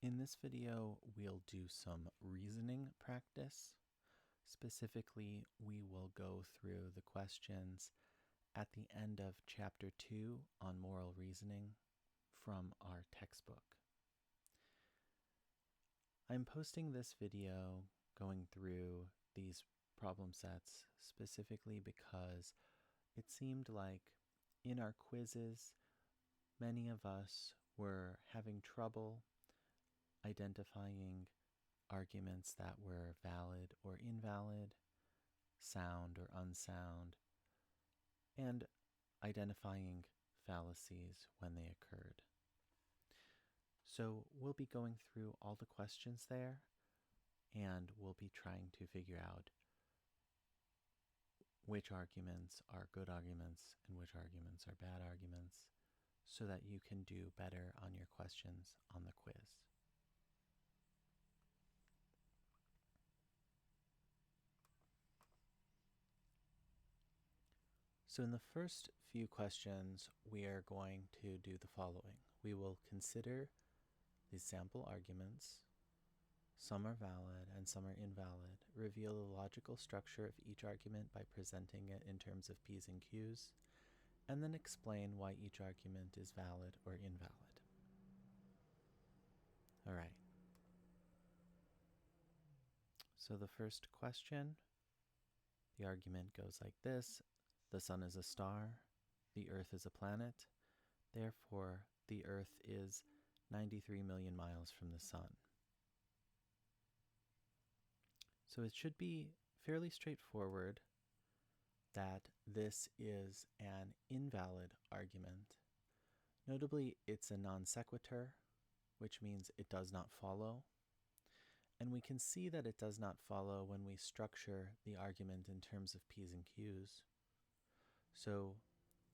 In this video, we'll do some reasoning practice. Specifically, we will go through the questions at the end of Chapter 2 on moral reasoning from our textbook. I'm posting this video going through these problem sets specifically because it seemed like in our quizzes, many of us were having trouble identifying arguments that were valid or invalid, sound or unsound, and identifying fallacies when they occurred. So we'll be going through all the questions there, and we'll be trying to figure out which arguments are good arguments and which arguments are bad arguments, so that you can do better on your questions on the quiz. So in the first few questions, we are going to do the following. We will consider the sample arguments. Some are valid and some are invalid. Reveal the logical structure of each argument by presenting it in terms of P's and Q's, and then explain why each argument is valid or invalid. All right. So the first question, the argument goes like this. The sun is a star, the earth is a planet, therefore the earth is 93 million miles from the sun. So it should be fairly straightforward that this is an invalid argument. Notably, it's a non sequitur, which means it does not follow. And we can see that it does not follow when we structure the argument in terms of P's and Q's. So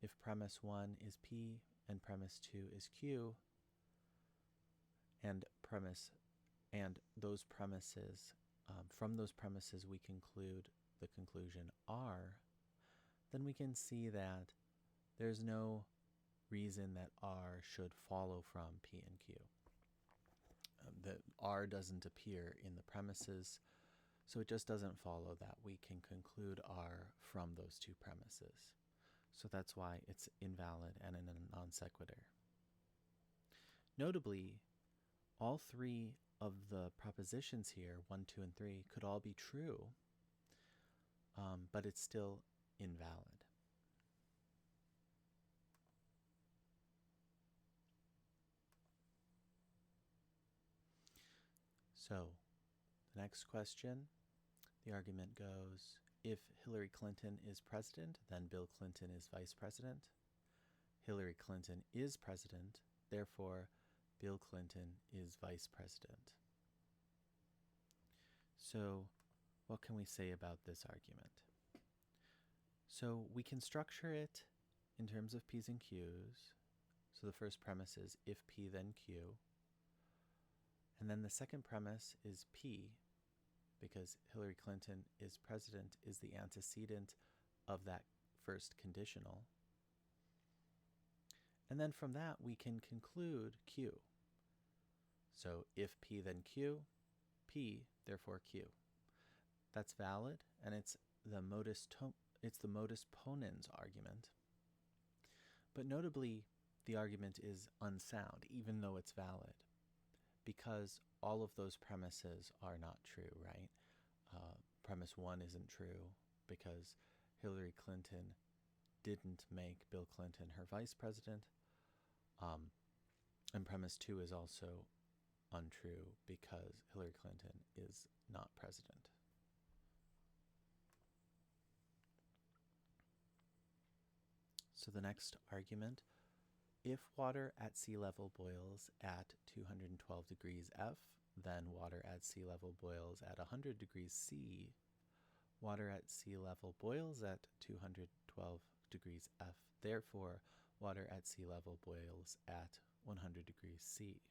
if premise 1 is P and premise 2 is Q, and those premises, from those premises we conclude the conclusion R, then we can see that there's no reason that R should follow from P and Q. That R doesn't appear in the premises, so it just doesn't follow that we can conclude R from those two premises. So that's why it's invalid and in a non sequitur. Notably, all three of the propositions here, 1, 2, and 3, could all be true, but it's still invalid. So, the next question, the argument goes, if Hillary Clinton is president, then Bill Clinton is vice president. Hillary Clinton is president, therefore Bill Clinton is vice president. So, what can we say about this argument? So, we can structure it in terms of P's and Q's. So, the first premise is if P, then Q. And then the second premise is P, because Hillary Clinton is president is the antecedent of that first conditional. And then from that, we can conclude Q. So if P, then Q, P, therefore Q. That's valid, and it's the modus ponens argument. But notably, the argument is unsound, even though it's valid, because all of those premises are not true, right? Premise 1 isn't true because Hillary Clinton didn't make Bill Clinton her vice president. And premise 2 is also untrue because Hillary Clinton is not president. So the next argument, if water at sea level boils at 212 degrees F, then water at sea level boils at 100 degrees C. Water at sea level boils at 212 degrees F. Therefore, water at sea level boils at 100 degrees C.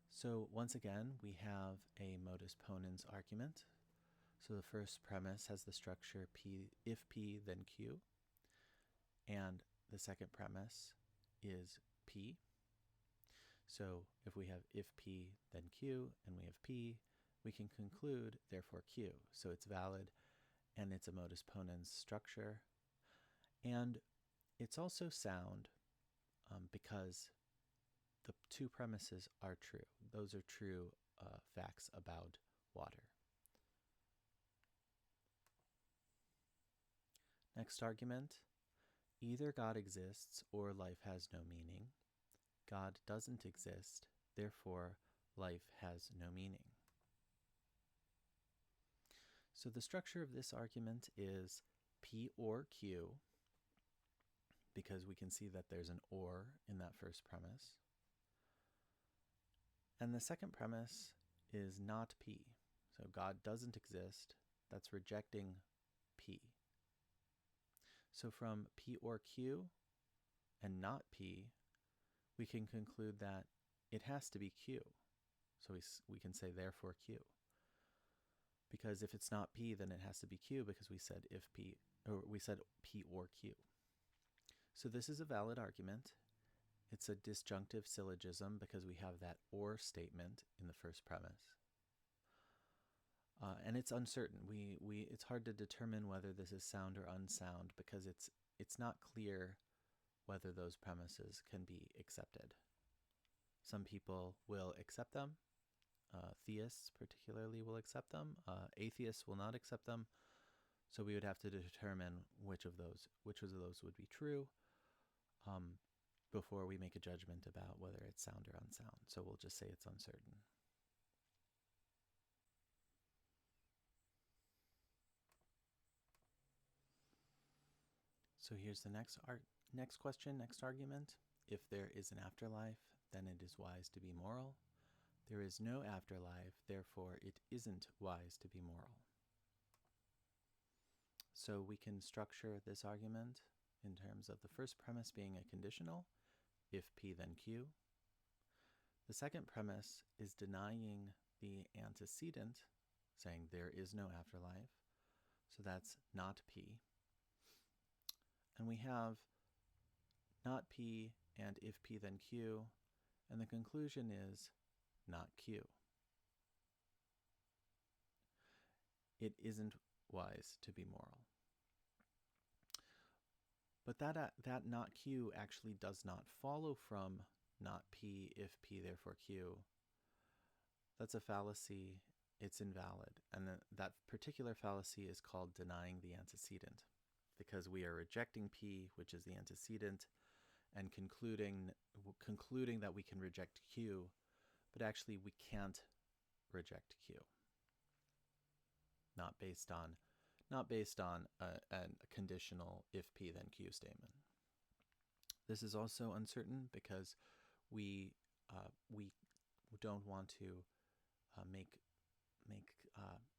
So once again, we have a modus ponens argument. So the first premise has the structure P, if P, then Q. And the second premise is P. So if we have if P, then Q, and we have P, we can conclude, therefore, Q. So it's valid, and it's a modus ponens structure. And it's also sound because the two premises are true. Those are true facts about water. Next argument, either God exists or life has no meaning. God doesn't exist, therefore life has no meaning. So the structure of this argument is P or Q, because we can see that there's an or in that first premise. And the second premise is not P. So God doesn't exist. That's rejecting P. So from P or Q and not P, we can conclude that it has to be Q. So we can say therefore Q. Because if it's not P, then it has to be Q, because we said if P, or we said P or Q. So this is a valid argument. It's a disjunctive syllogism because we have that or statement in the first premise. And it's uncertain. It's hard to determine whether this is sound or unsound because it's not clear whether those premises can be accepted. Some people will accept them. Theists particularly will accept them. Atheists will not accept them. So we would have to determine which of those would be true before we make a judgment about whether it's sound or unsound. So we'll just say it's uncertain. So here's the next question, next argument. If there is an afterlife, then it is wise to be moral. There is no afterlife, therefore it isn't wise to be moral. So we can structure this argument in terms of the first premise being a conditional, if P then Q. The second premise is denying the antecedent, saying there is no afterlife. So that's not P. And we have not P and if P then Q, and the conclusion is not Q. It isn't wise to be moral. But that not Q actually does not follow from not P if P therefore Q. That's a fallacy. It's invalid. And that particular fallacy is called denying the antecedent, because we are rejecting P, which is the antecedent, and concluding that we can reject Q, but actually we can't reject Q. Not based on a conditional if P then Q statement. This is also uncertain because we don't want to make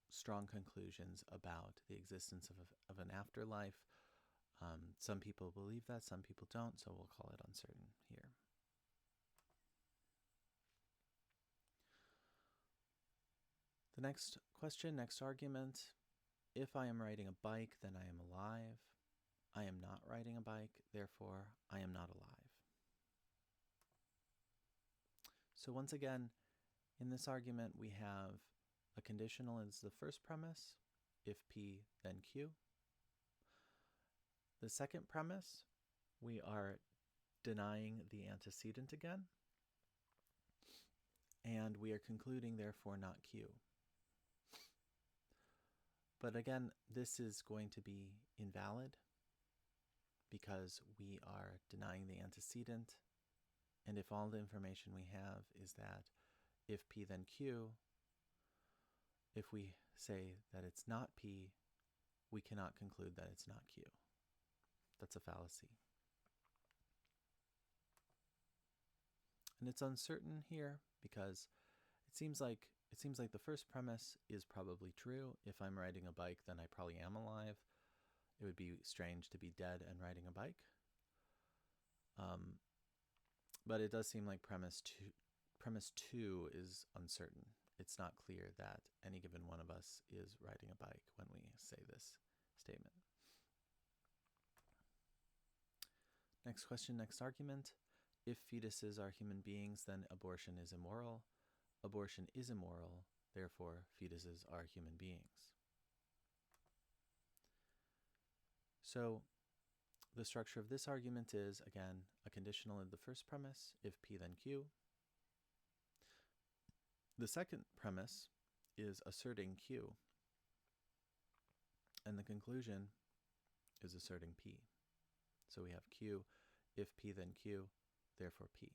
strong conclusions about the existence of an afterlife. Some people believe that, some people don't, so we'll call it uncertain here. The next question, next argument. If I am riding a bike, then I am alive. I am not riding a bike, therefore I am not alive. So once again, in this argument, we have a conditional as the first premise, if P, then Q. The second premise, we are denying the antecedent again, and we are concluding, therefore, not Q. But again, this is going to be invalid because we are denying the antecedent, and if all the information we have is that if P then Q, if we say that it's not P, we cannot conclude that it's not Q. That's a fallacy. And it's uncertain here because it seems like the first premise is probably true. If I'm riding a bike, then I probably am alive. It would be strange to be dead and riding a bike. But it does seem like premise two is uncertain. It's not clear that any given one of us is riding a bike when we say this statement. Next question, next argument. If fetuses are human beings, then abortion is immoral. Abortion is immoral, therefore fetuses are human beings. So the structure of this argument is, again, a conditional in the first premise, if P then Q. The second premise is asserting Q, and the conclusion is asserting P. So we have Q, if P then Q, therefore P.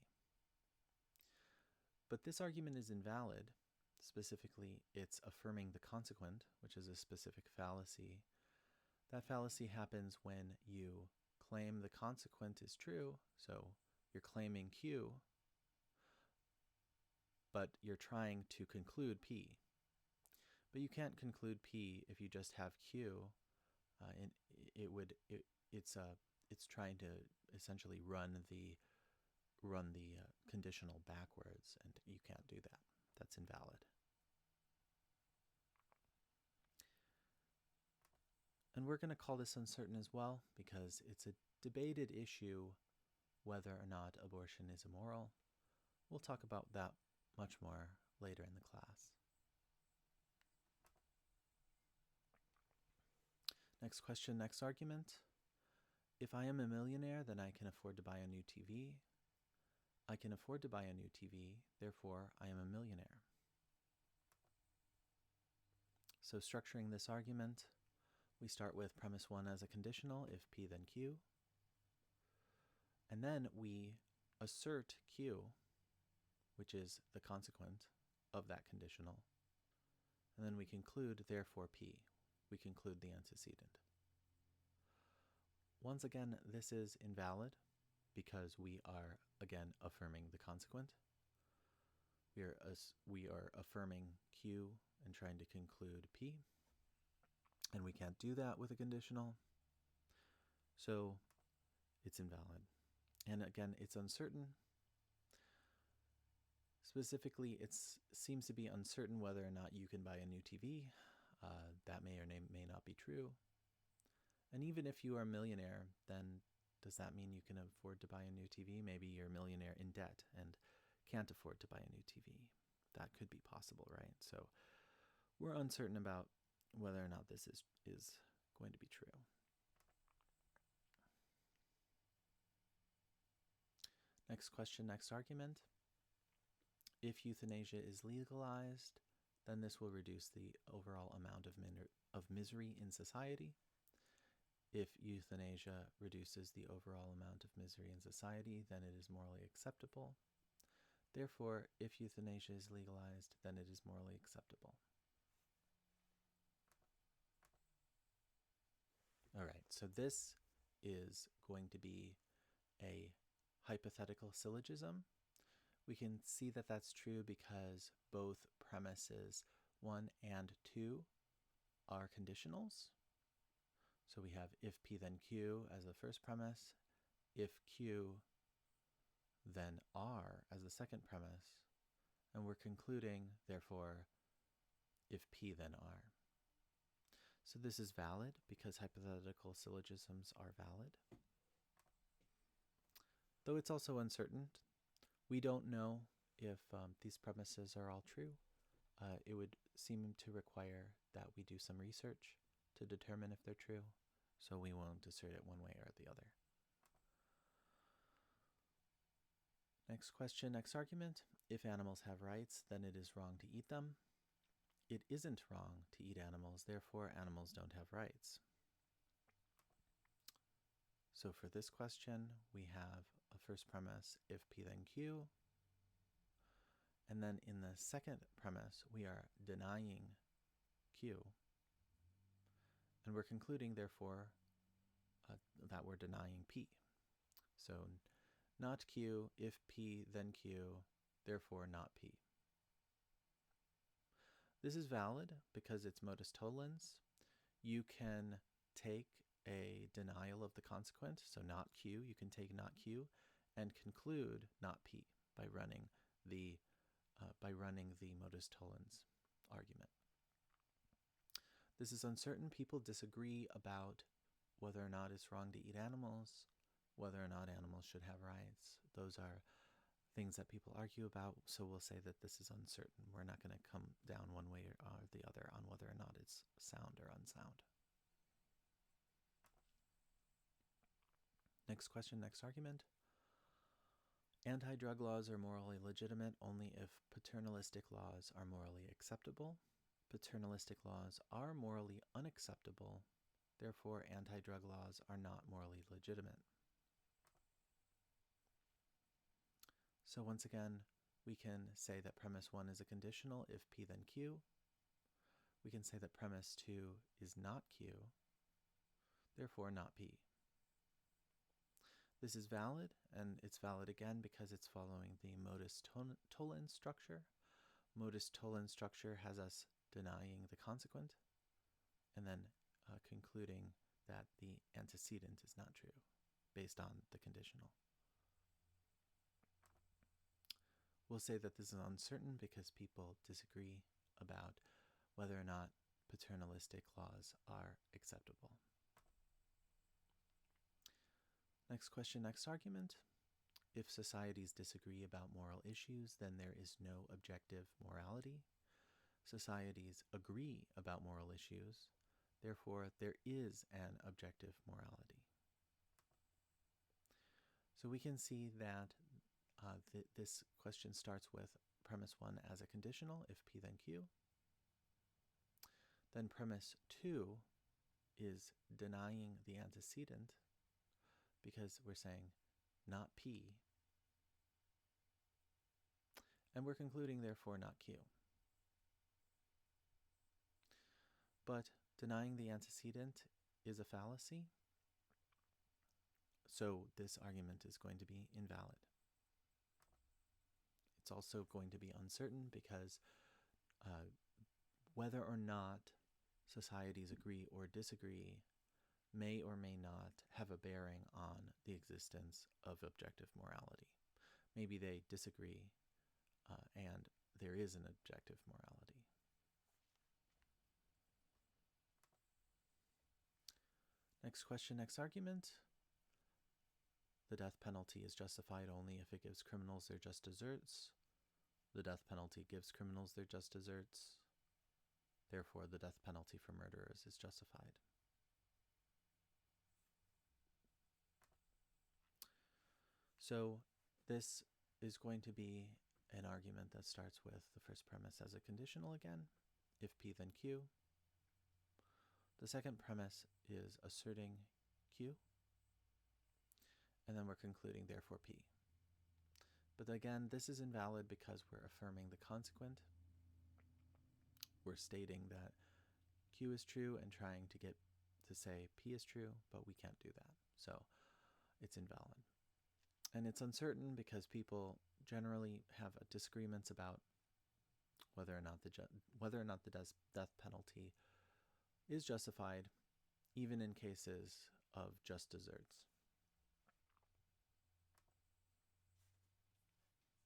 But this argument is invalid. Specifically, it's affirming the consequent, which is a specific fallacy. That fallacy happens when you claim the consequent is true, so you're claiming Q, but you're trying to conclude P. But you can't conclude P if you just have Q. It's trying to essentially run the conditional backwards, and you can't do that. That's invalid. And we're going to call this uncertain as well, because it's a debated issue whether or not abortion is immoral. We'll talk about that much more later in the class. Next question, next argument. If I am a millionaire, then I can afford to buy a new TV. I can afford to buy a new TV, therefore I am a millionaire. So structuring this argument, we start with premise 1 as a conditional, if P then Q. And then we assert Q, which is the consequent of that conditional. And then we conclude, therefore P. We conclude the antecedent. Once again, this is invalid because we are, again, affirming the consequent. We are affirming Q and trying to conclude P. And we can't do that with a conditional. So it's invalid. And again, it's uncertain. Specifically, it seems to be uncertain whether or not you can buy a new TV. That may or may not be true. And even if you are a millionaire, then does that mean you can afford to buy a new TV? Maybe you're a millionaire in debt and can't afford to buy a new TV. That could be possible, right? So we're uncertain about whether or not this is going to be true. Next question, next argument. If euthanasia is legalized, then this will reduce the overall amount of misery in society. If euthanasia reduces the overall amount of misery in society, then it is morally acceptable. Therefore, if euthanasia is legalized, then it is morally acceptable. All right, so this is going to be a hypothetical syllogism. We can see that that's true because both premises 1 and 2 are conditionals. So we have if P then Q as the first premise, if Q then R as the second premise, and we're concluding, therefore, if P then R. So this is valid because hypothetical syllogisms are valid. Though it's also uncertain. We don't know if these premises are all true. It would seem to require that we do some research to determine if they're true, so we won't assert it one way or the other. Next question, next argument. If animals have rights, then it is wrong to eat them. It isn't wrong to eat animals, therefore animals don't have rights. So for this question, we have a first premise, if P then Q. And then in the second premise, we are denying Q. And we're concluding, therefore, that we're denying P. So not Q, if P, then Q, therefore not P. This is valid because it's modus tollens. You can take a denial of the consequent, so not Q, you can take not Q, and conclude not P by running the modus tollens argument. This is uncertain. People disagree about whether or not it's wrong to eat animals. whether or not animals should have rights. Those are things that people argue about, so we'll say that this is uncertain. We're not going to come down one way or the other on whether or not it's sound or unsound. Next question, next argument. Anti-drug laws are morally legitimate only if paternalistic laws are morally acceptable. Paternalistic laws are morally unacceptable. Therefore, anti-drug laws are not morally legitimate. So once again, we can say that premise 1 is a conditional if P then Q. We can say that premise 2 is not Q, therefore not P. This is valid, and it's valid again because it's following the modus tollens structure. Modus tollens structure has us denying the consequent, and then concluding that the antecedent is not true, based on the conditional. We'll say that this is uncertain because people disagree about whether or not paternalistic laws are acceptable. Next question, next argument. If societies disagree about moral issues, then there is no objective morality. Societies agree about moral issues, therefore there is an objective morality. So we can see that this question starts with premise 1 as a conditional, if P then Q. Then premise 2 is denying the antecedent because we're saying not P. And we're concluding, therefore, not Q. But denying the antecedent is a fallacy, so this argument is going to be invalid. It's also going to be uncertain because whether or not societies agree or disagree may or may not have a bearing on the existence of objective morality. Maybe they disagree and there is an objective morality. Next question, next argument. The death penalty is justified only if it gives criminals their just deserts. The death penalty gives criminals their just deserts. Therefore, the death penalty for murderers is justified. So this is going to be an argument that starts with the first premise as a conditional again, if P then Q. The second premise is asserting Q, and then we're concluding therefore P. But again, this is invalid because we're affirming the consequent. We're stating that Q is true and trying to get to say P is true, but we can't do that. So it's invalid. And it's uncertain because people generally have disagreements about whether or not the death penalty is justified, even in cases of just deserts.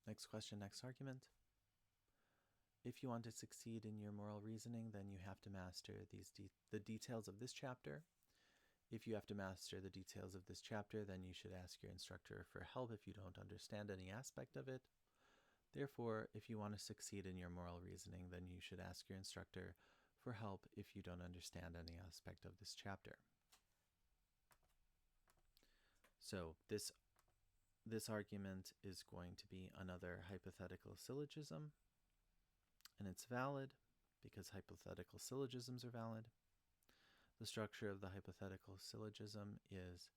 Next question, next argument. If you want to succeed in your moral reasoning, then you have to master the details of this chapter. If you have to master the details of this chapter, then you should ask your instructor for help if you don't understand any aspect of it. Therefore, if you want to succeed in your moral reasoning, then you should ask your instructor for help if you don't understand any aspect of this chapter. So this argument is going to be another hypothetical syllogism, and it's valid because hypothetical syllogisms are valid. The structure of the hypothetical syllogism is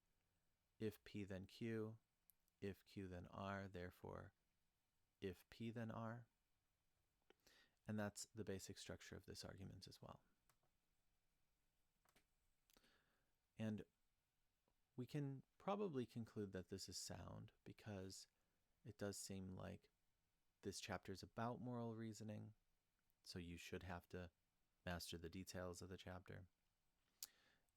if P then Q, if Q then R, therefore if P then R. And that's the basic structure of this argument as well. And we can probably conclude that this is sound because it does seem like this chapter is about moral reasoning, so you should have to master the details of the chapter.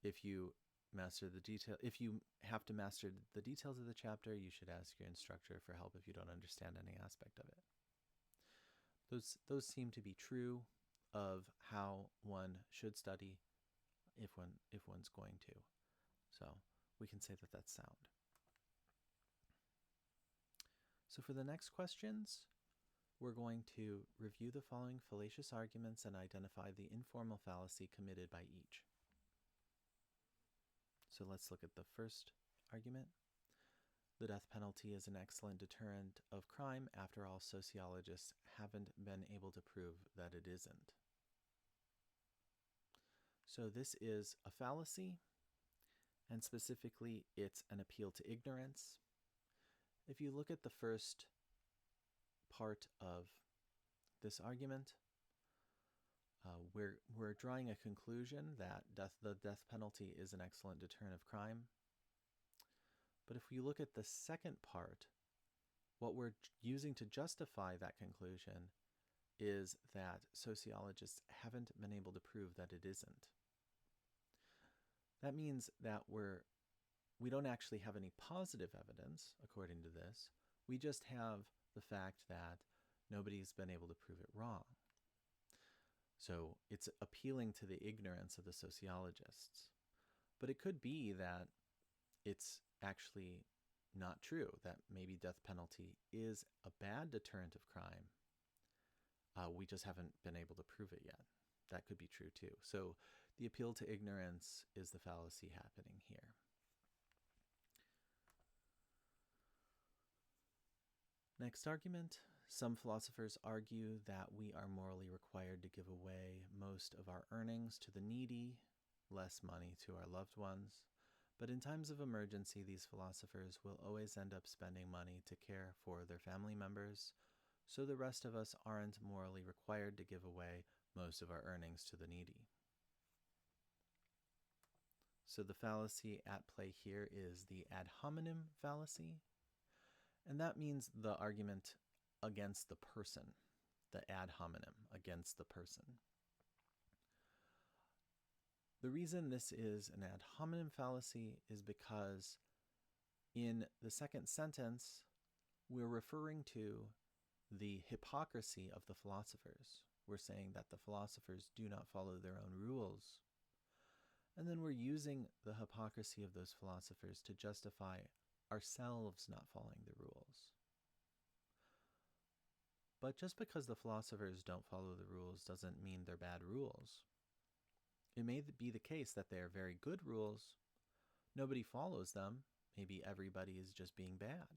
If you have to master the details of the chapter, you should ask your instructor for help if you don't understand any aspect of it. Those seem to be true of how one should study if one's going to. So we can say that that's sound. So for the next questions, we're going to review the following fallacious arguments and identify the informal fallacy committed by each. So let's look at the first argument. The death penalty is an excellent deterrent of crime. After all, sociologists haven't been able to prove that it isn't. So this is a fallacy, and specifically it's an appeal to ignorance. If you look at the first part of this argument, we're drawing a conclusion that the death penalty is an excellent deterrent of crime. But if we look at the second part, what we're using to justify that conclusion is that sociologists haven't been able to prove that it isn't. That means that we don't actually have any positive evidence, according to this. We just have the fact that nobody's been able to prove it wrong. So it's appealing to the ignorance of the sociologists. But it could be that it's actually not true, that maybe death penalty is a bad deterrent of crime. We just haven't been able to prove it yet. That could be true too. So the appeal to ignorance is the fallacy happening here. Next argument. Some philosophers argue that we are morally required to give away most of our earnings to the needy, less money to our loved ones. But in times of emergency, these philosophers will always end up spending money to care for their family members, so the rest of us aren't morally required to give away most of our earnings to the needy. So the fallacy at play here is the ad hominem fallacy, and that means the argument against the person, the ad hominem, against the person. The reason this is an ad hominem fallacy is because in the second sentence, we're referring to the hypocrisy of the philosophers. We're saying that the philosophers do not follow their own rules. And then we're using the hypocrisy of those philosophers to justify ourselves not following the rules. But just because the philosophers don't follow the rules doesn't mean they're bad rules. It may be the case that they are very good rules. Nobody follows them. Maybe everybody is just being bad,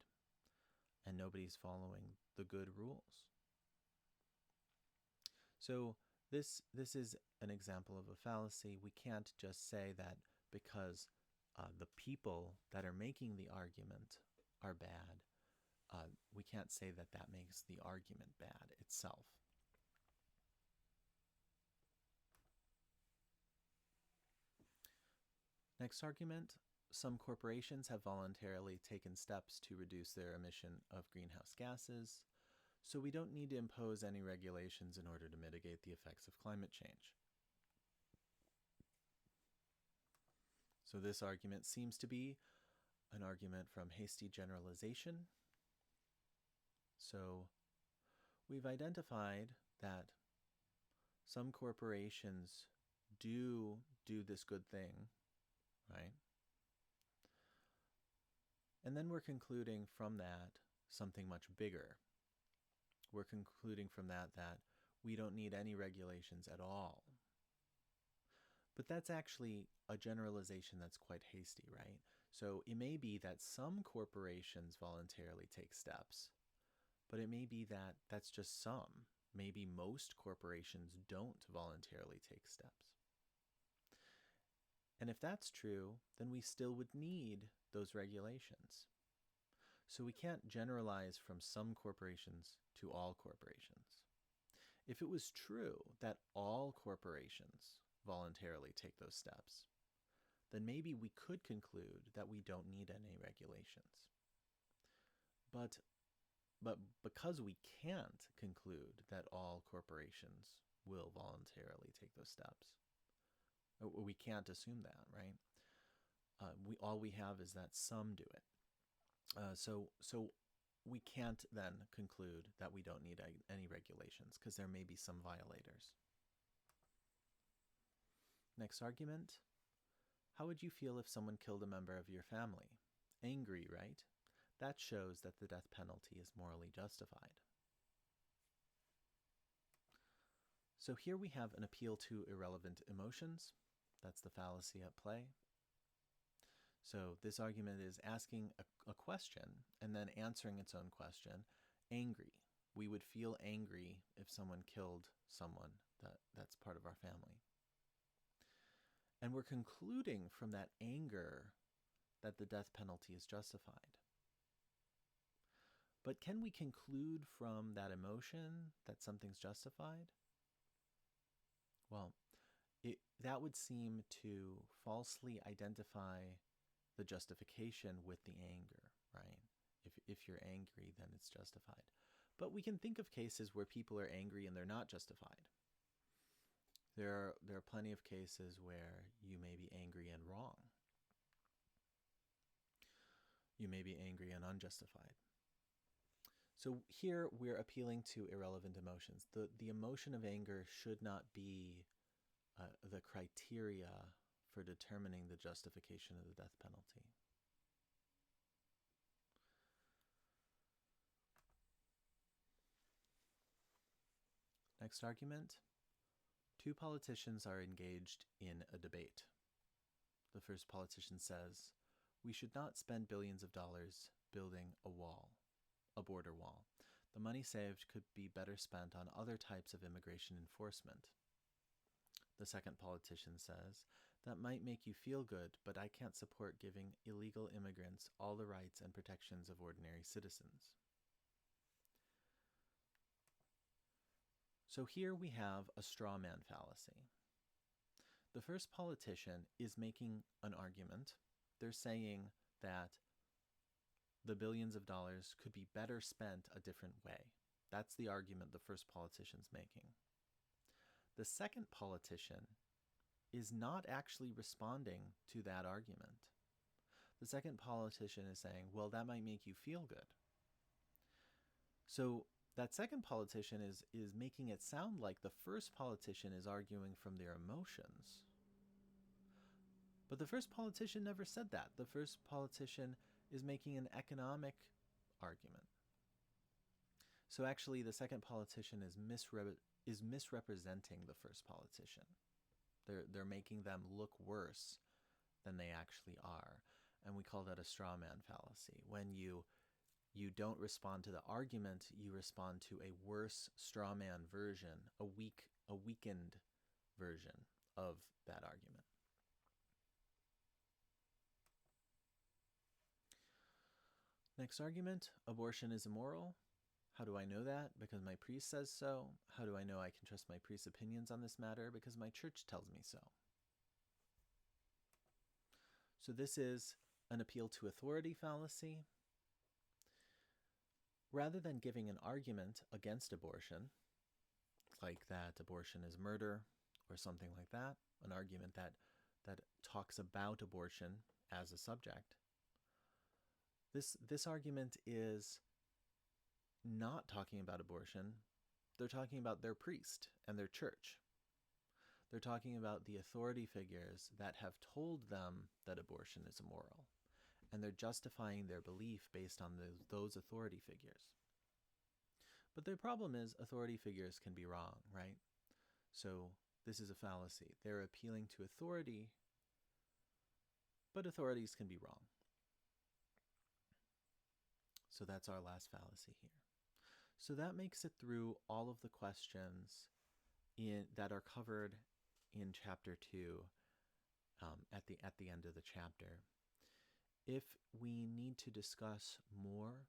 and nobody's following the good rules. So this is an example of a fallacy. We can't just say that because the people that are making the argument are bad, we can't say that that makes the argument bad itself. Next argument, some corporations have voluntarily taken steps to reduce their emission of greenhouse gases, so we don't need to impose any regulations in order to mitigate the effects of climate change. So this argument seems to be an argument from hasty generalization. So we've identified that some corporations do this good thing, right? And then we're concluding from that something much bigger. We're concluding from that we don't need any regulations at all. But that's actually a generalization that's quite hasty, right? So it may be that some corporations voluntarily take steps, but it may be that that's just some. Maybe most corporations don't voluntarily take steps. And if that's true, then we still would need those regulations. So we can't generalize from some corporations to all corporations. If it was true that all corporations voluntarily take those steps, then maybe we could conclude that we don't need any regulations. But because we can't conclude that all corporations will voluntarily take those steps, we can't assume that, right? All we have is that some do it. So we can't then conclude that we don't need any regulations because there may be some violators. Next argument. How would you feel if someone killed a member of your family? Angry, right? that shows that the death penalty is morally justified. So here we have an appeal to irrelevant emotions. That's the fallacy at play. So this argument is asking a question and then answering its own question. Angry. We would feel angry if someone killed someone that's part of our family. And we're concluding from that anger that the death penalty is justified. But can we conclude from that emotion that something's justified? Well, that would seem to falsely identify the justification with the anger, right? If you're angry, then it's justified. But we can think of cases where people are angry and they're not justified. There are plenty of cases where you may be angry and wrong. You may be angry and unjustified. So here we're appealing to irrelevant emotions. The emotion of anger should not be the criteria for determining the justification of the death penalty. Next argument. Two politicians are engaged in a debate. The first politician says, "We should not spend billions of dollars building a border wall. The money saved could be better spent on other types of immigration enforcement." The second politician says, "That might make you feel good, but I can't support giving illegal immigrants all the rights and protections of ordinary citizens." So here we have a straw man fallacy. The first politician is making an argument. They're saying that the billions of dollars could be better spent a different way. That's the argument the first politician's making. The second politician is not actually responding to that argument. The second politician is saying, well, that might make you feel good. So that second politician is making it sound like the first politician is arguing from their emotions. But the first politician never said that. The first politician is making an economic argument. So actually the second politician is misrepresenting the first politician. They're making them look worse than they actually are. And we call that a straw man fallacy. When you don't respond to the argument, you respond to a worse straw man version, a weakened version of that argument. Next argument, abortion is immoral. How do I know that? Because my priest says so. How do I know I can trust my priest's opinions on this matter? Because my church tells me so. So this is an appeal to authority fallacy. Rather than giving an argument against abortion, like that abortion is murder or something like that, an argument that talks about abortion as a subject, this argument is not talking about abortion. They're talking about their priest and their church. They're talking about the authority figures that have told them that abortion is immoral. And they're justifying their belief based on those authority figures. But the problem is authority figures can be wrong, right? So this is a fallacy. They're appealing to authority, but authorities can be wrong. So that's our last fallacy here. So that makes it through all of the questions that are covered in chapter 2 at the end of the chapter. If we need to discuss more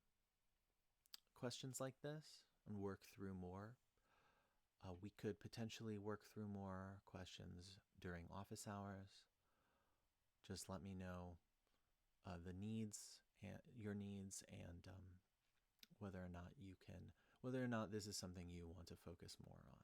questions like this and work through more, we could potentially work through more questions during office hours. Just let me know your needs, and whether or not this is something you want to focus more on.